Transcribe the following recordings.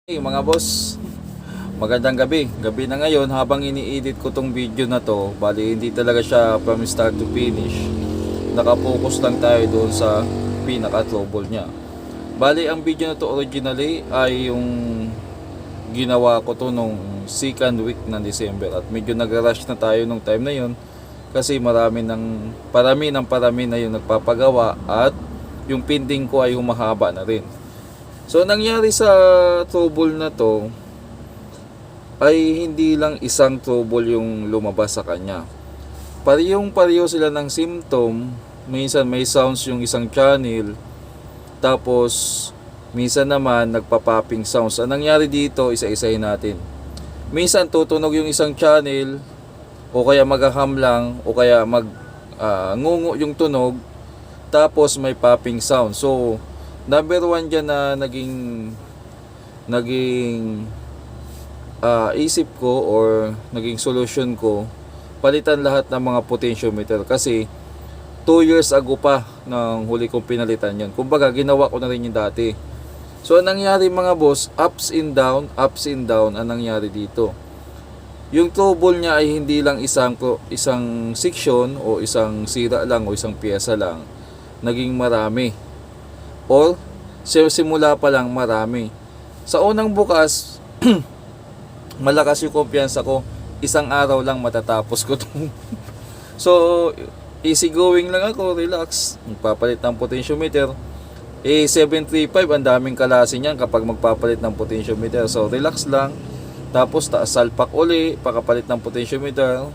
Hey mga boss, magandang gabi. Gabi na ngayon habang ini-edit ko tong video na to. Bali hindi talaga siya from start to finish. Nakapokus lang tayo doon sa pinaka-trouble niya. Bali ang video na to originally ay yung ginawa ko to nung second week ng December. At medyo nag-rush na tayo nung time na yon kasi parami na yung nagpapagawa at yung pending ko ay humahaba na rin. So nangyari sa trouble na to ay hindi lang isang trouble yung lumabas sa kanya. Parehong-pareho sila ng symptom. Minsan may sounds yung isang channel, tapos minsan naman nagpa-popping sounds. Ang nangyari dito, isa-isahin natin. Minsan tutunog yung isang channel, o kaya maghaham lang, o kaya ngungo yung tunog, tapos may popping sound. So number one dyan na naging isip ko or naging solution ko, palitan lahat ng mga potentiometer kasi 2 years ago pa nang huli kong pinalitan yun. Kumbaga ginawa ko na rin yung dati. So ang nangyari mga boss, ups and down ang nangyari dito. Yung trouble niya ay hindi lang isang section o isang sira lang o isang piyesa lang, naging marami. Or simula pa lang marami. Sa unang bukas, malakas yung kumpiyansa ko. Isang araw lang matatapos ko to. So, easy going lang ako, relax. Magpapalit ng potentiometer. 735, ang daming kalasin yan kapag magpapalit ng potentiometer. So, relax lang. Tapos, salpak uli, pakapalit ng potentiometer.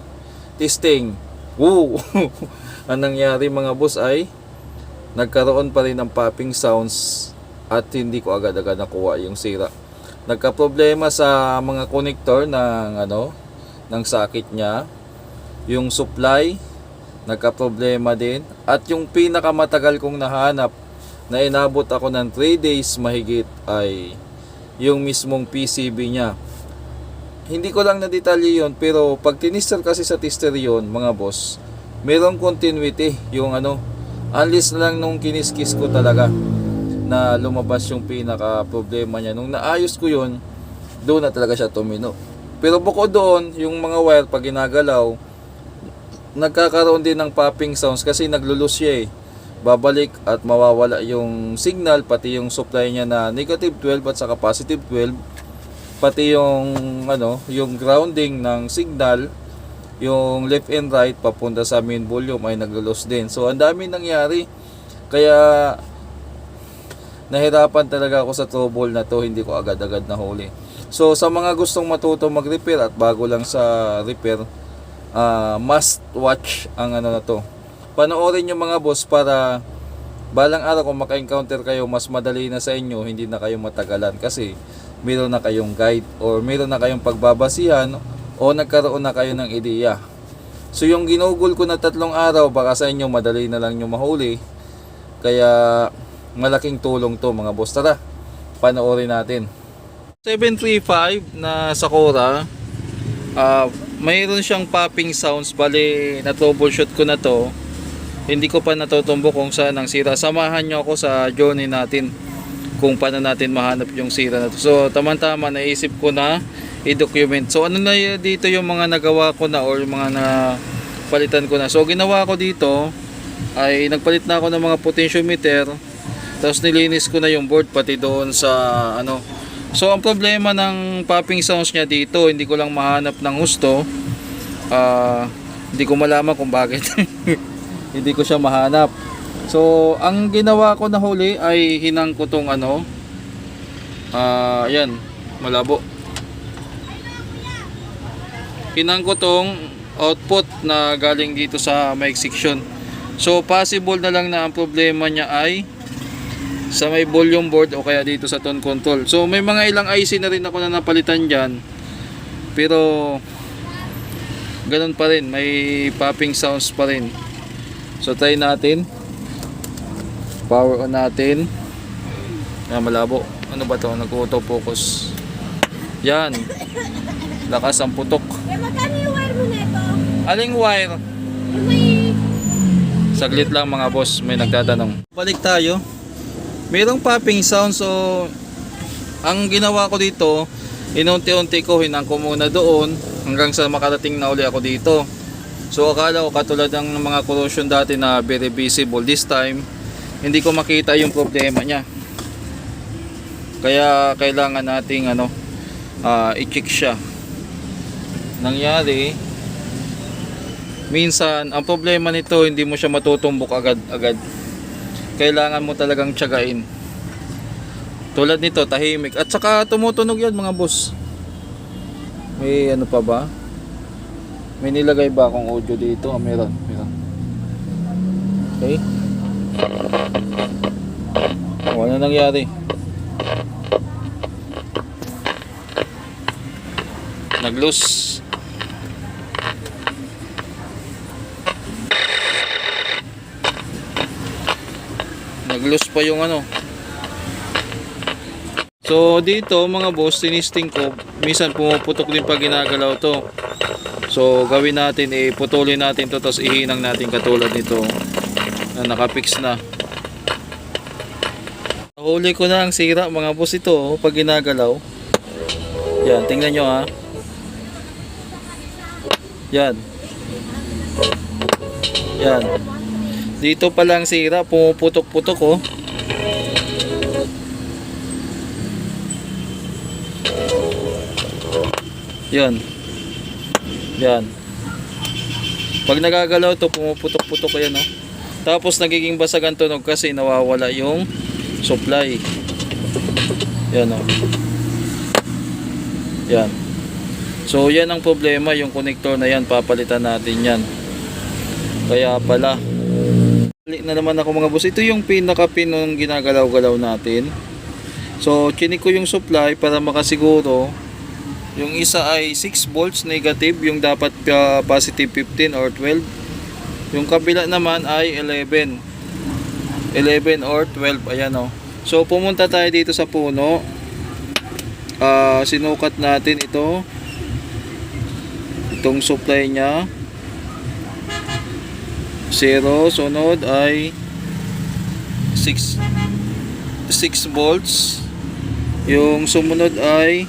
Testing. Woo! Ang nangyari mga boss ay nagkaroon pa rin ng popping sounds at hindi ko agad-agad nakuha yung sira. Nagka-problema sa mga connector ng socket niya. Yung supply nagka-problema din, at yung pinakamatagal kong nahanap na inabot ako ng 3 days mahigit ay yung mismong PCB niya. Hindi ko lang na-detalye yun, pero pag tinister kasi sa tester yun mga boss, merong continuity yung unless na lang nung kiniskis ko talaga na lumabas yung pinaka problema niya. Nung naayos ko yun, doon na talaga siya tumino. Pero bukod doon, yung mga wire pag ginagalaw, nagkakaroon din ng popping sounds kasi naglulus siya eh. Babalik at mawawala yung signal, pati yung supply niya na negative 12 at saka positive 12, pati yung grounding ng signal, yung left and right papunta sa main volume ay naglo-loss din. So ang dami nangyari, kaya nahirapan talaga ako sa trouble na to, hindi ko agad-agad nahuli. So sa mga gustong matuto mag-repair at bago lang sa repair, must watch ang na to. Panoorin nyo mga boss para balang araw kung maka-encounter kayo, mas madali na sa inyo, hindi na kayo matagalan kasi meron na kayong guide or meron na kayong pagbabasihan o nagkaroon na kayo ng ideya. So yung ginugol ko na 3 araw, baka sa inyo madali na lang nyo mahuli. Kaya malaking tulong to mga boss. Tara, panoorin natin. 735 na Sakura, mayroon siyang popping sounds. Bali na troubleshoot ko na to, hindi ko pa natutumbo kung saan ang sira. Samahan nyo ako sa journey natin kung paano natin mahanap yung sira na to. So tama-tama naisip ko na i-document. So ano na dito yung mga nagawa ko na or mga napalitan ko na. So ginawa ko dito ay nagpalit na ako ng mga potentiometer, tapos nilinis ko na yung board pati doon sa So ang problema ng popping sounds niya dito, hindi ko lang mahanap ng husto. Hindi ko malaman kung bakit hindi ko siya mahanap. So ang ginawa ko na huli ay hinang ko tong yan, malabo. Hinang ko tong output na galing dito sa mic section. So possible na lang na ang problema niya ay sa may volume board o kaya dito sa tone control. So may mga ilang IC na rin ako na napalitan dyan, pero ganun pa rin, may popping sounds pa rin. So try natin, power on natin. Malabo, ano ba to, nag-auto focus. Yan, lakas ang putok. Magkano yung wire mo nito? Aling wire? Saglit lang mga boss, may nagtatanong. Balik tayo. Mayroong popping sound, so Ang ginawa ko dito, inunti-unti ko, hinang ko muna doon hanggang sa makarating na uli ako dito. So akala ko katulad ng mga corrosion dati na very visible, this time hindi ko makita yung problema niya. Kaya kailangan nating i-check siya. Nangyari, minsan ang problema nito, hindi mo siya matutumbok agad-agad. Kailangan mo talagang tiyagain. Tulad nito, tahimik. At saka tumutunog yan mga boss. May ano pa ba? May nilagay ba akong audio dito? Meron. Okay. Ano nangyari? Nag-loose. Nag-loose pa yung ano. So dito mga boss, tinisting ko, minsan pumuputok din pag ginagalaw to. So gawin natin, putulin natin to, tapos ihinang natin katulad nito na nakapix na. Huli ko na ang sira mga boss ito pag ginagalaw. Yan, tingnan nyo ha. Yan. Yan. Dito pa lang sira, pumuputok-putok oh. Yan. Yan. Pag nagagalaw to, pumuputok-putok yan oh. Tapos nagiging basag ang tunog kasi nawawala yung supply. Yan oh. Yan. So yan ang problema, yung connector na yan, papalitan natin yan. Kaya pala, balik na naman ako mga boss. Ito yung pinaka-pin ng ginagalaw-galaw natin. So chinik ko yung supply para makasiguro. Yung isa ay 6 volts negative, yung dapat positive 15 or 12. Yung kabila naman ay 11 or 12, ayan o. So pumunta tayo dito sa puno. Sinukat natin itong supply nya 0, sunod ay 6 volts. Yung sumunod ay,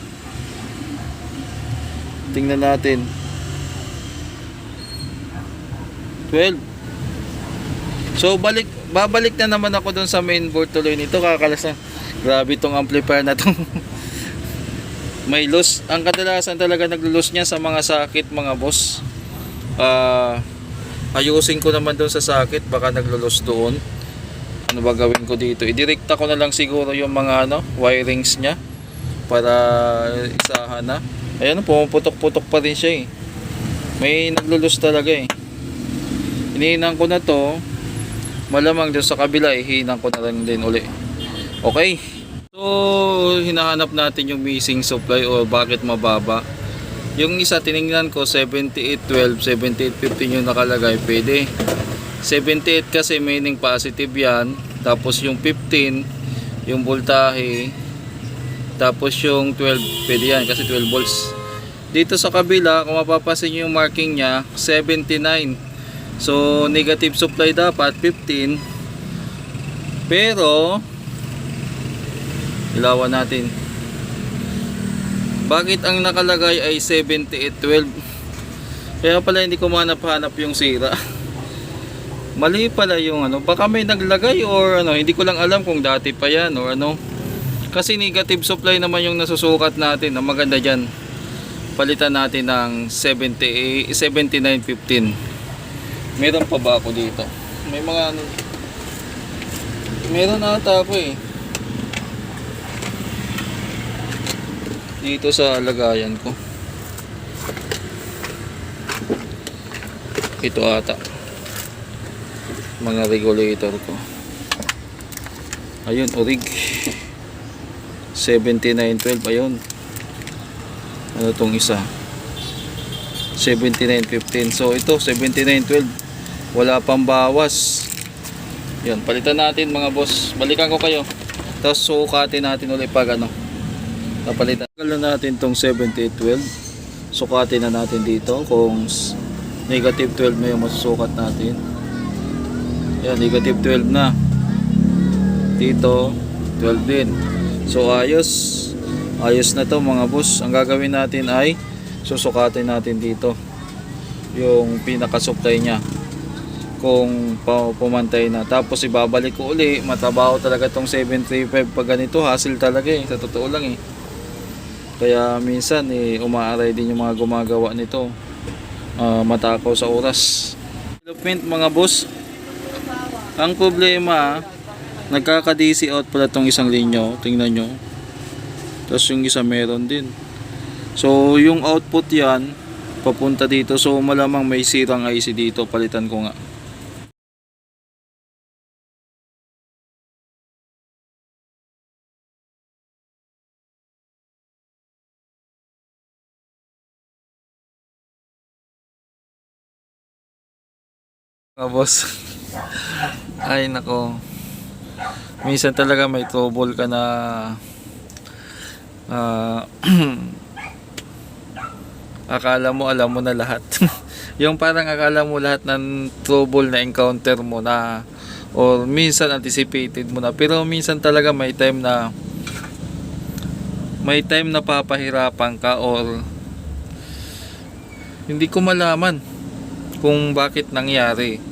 tingnan natin, 12. So babalik na naman ako dun sa mainboard tuloy nito. Kakalas na. Grabe tong amplifier na to. May loss. Ang kadalasan talaga naglo-loss niya sa mga sakit mga boss. Ayusin ko naman doon sa sakit, baka naglo-loss doon. Ano ba gawin ko dito? Idirekta ko na lang siguro yung mga wirings niya para isahan na. Ayan, pumuputok-putok pa rin siya eh. May naglo-loss talaga eh. Hinihinang ko na to. Malamang doon sa kabila hihinang ko na lang din uli. Okay. So hinahanap natin yung missing supply o bakit mababa. Yung isa tiningnan ko 7812, 7815 yung nakalagay, pwede. 78 kasi meaning positive yan. Tapos yung 15 yung voltahe. Tapos yung 12 pwede yan kasi 12 volts. Dito sa kabila kung mapapansin nyo yung marking nya 79. So negative supply dapat 15. Pero ilawan natin. Bakit ang nakalagay ay 7812? Kaya pala hindi ko mahanap-hanap yung sira. Mali pala yung baka may naglagay or hindi ko lang alam kung dati pa yan or Kasi negative supply naman yung nasusukat natin. Ang maganda dyan, palitan natin ng 7915. Meron pa ba ako dito? May mga meron ata ako eh. Dito sa lagayan ko. Ito ata. Mga regulator ko. Ayun, orig. 7912, ayun. Ano tong isa? 7915. So ito 7912. Wala pang bawas. Yan, palitan natin mga boss. Balikan ko kayo. Tapos sukatin natin ulit pag napalitan. Tagal na natin tong 7812. Sukatin na natin dito kung negative 12 na yung masusukat natin. Yan, negative 12 na. Dito 12 din. So ayos. Ayos na to mga boss. Ang gagawin natin ay susukatin natin dito yung pinaka-supply niya kung pumantay na. Tapos ibabalik ko uli. Matrabaho talaga tong 735 pag ganito. Hassle talaga eh. Sa totoo lang eh. Kaya minsan umaaray din yung mga gumagawa nito. Matakaw sa oras. Development mga boss. Ang problema, nagkaka-DC out pala tong isang linyo. Tingnan nyo. Tapos yung isa meron din. So yung output yan papunta dito. So malamang may sirang IC dito. Palitan ko nga. Mga boss. Ay nako. Minsan talaga may trouble ka na akala mo alam mo na lahat. Yung parang akala mo lahat ng trouble na encounter mo na or minsan anticipated mo na, pero minsan talaga may time na papahirapan ka or hindi ko malaman kung bakit nangyari.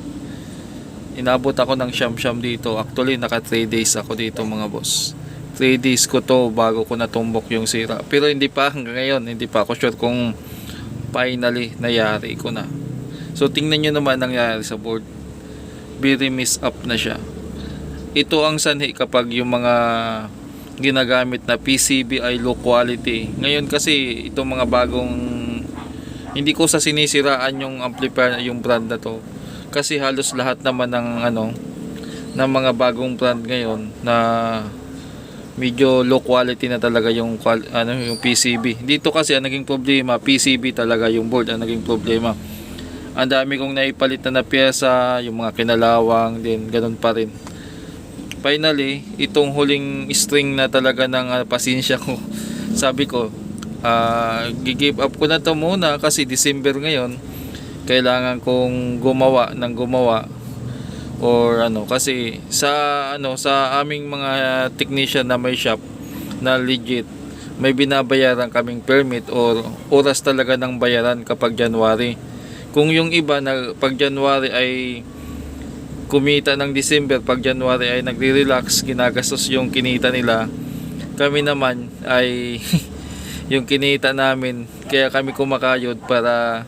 Inabot ako ng siyam-siyam dito. Actually naka 3 days ako dito mga boss. 3 days ko to bago ko natumbok yung sira. Pero hindi pa hanggang ngayon, hindi pa ako sure kung finally nayari ko na. So tingnan nyo naman nangyari sa board. Very mess up na siya. Ito ang sanhi kapag yung mga ginagamit na PCB ay low quality. Ngayon kasi itong mga bagong, hindi ko sa sinisiraan yung amplifier, yung brand na to. Kasi halos lahat naman ng ng mga bagong brand ngayon na medyo low quality na talaga yung yung PCB. Dito kasi ang naging problema, PCB talaga yung board ang naging problema. Ang dami kong naipalit na pyesa, yung mga kinalawang din, ganun pa rin. Finally, itong huling string na talaga ng pasensya ko. Sabi ko, give up ko na to muna kasi December ngayon. Kailangan kong gumawa or kasi sa aming mga technician na may shop na legit, may binabayaran kaming permit or oras talaga ng bayaran kapag January. Kung yung iba na pag January ay kumita ng December, pag January ay nagre-relax, ginagastos yung kinita nila, kami naman ay yung kinita namin, kaya kami kumakayod para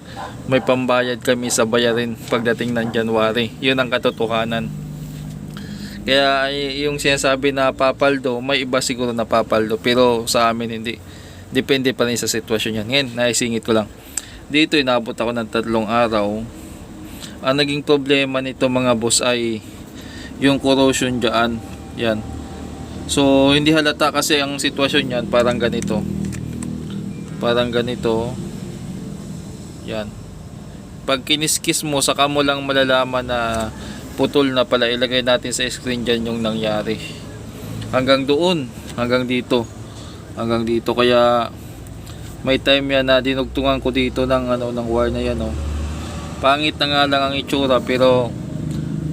may pambayad kami sa bayarin pagdating ng January. Yun ang katotohanan. Kaya yung sinasabi na papaldo, may iba siguro na papaldo, pero sa amin hindi. Depende pa rin sa sitwasyon yan. Ngayon, naisingit ko lang. Dito inabot ako ng 3 araw. Ang naging problema nito mga boss ay yung corrosion dyan. Yan. So hindi halata kasi ang sitwasyon yan parang ganito. Yan. Pag kiniskis mo, saka mo lang malalaman na putol na pala. Ilagay natin sa screen dyan yung nangyari. Hanggang doon, hanggang dito. Kaya may time yan na dinugtungan ko dito ng ng wire na yan. Pangit na nga lang ang itsura, pero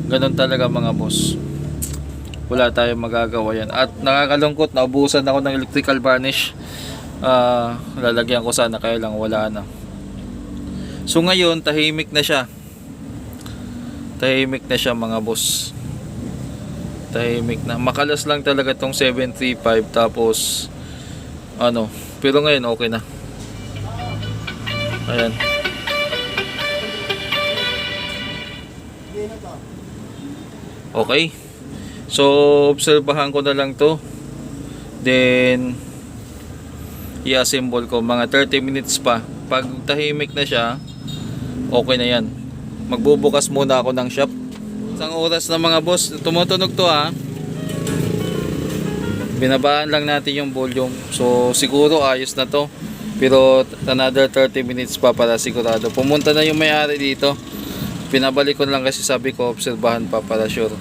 ganun talaga mga boss. Wala tayong magagawa yan. At nakakalungkot, naubusan ako ng electrical varnish. Lalagyan ko sana, kaya lang wala na. So ngayon tahimik na siya mga boss. Tahimik na, makalas lang talaga tong 735. Tapos pero ngayon okay na. Ayan. Okay, so obserbahan ko na lang to, then i-assemble ko mga 30 minutes pa. Pag tahimik na siya, okay na yan. Magbubukas muna ako ng shop. Isang oras na mga boss, tumutunog to binabaan lang natin yung volume. So siguro ayos na to, pero another 30 minutes pa para sigurado. Pumunta na yung may-ari dito, pinabalik ko lang kasi sabi ko obserbahan pa para sure.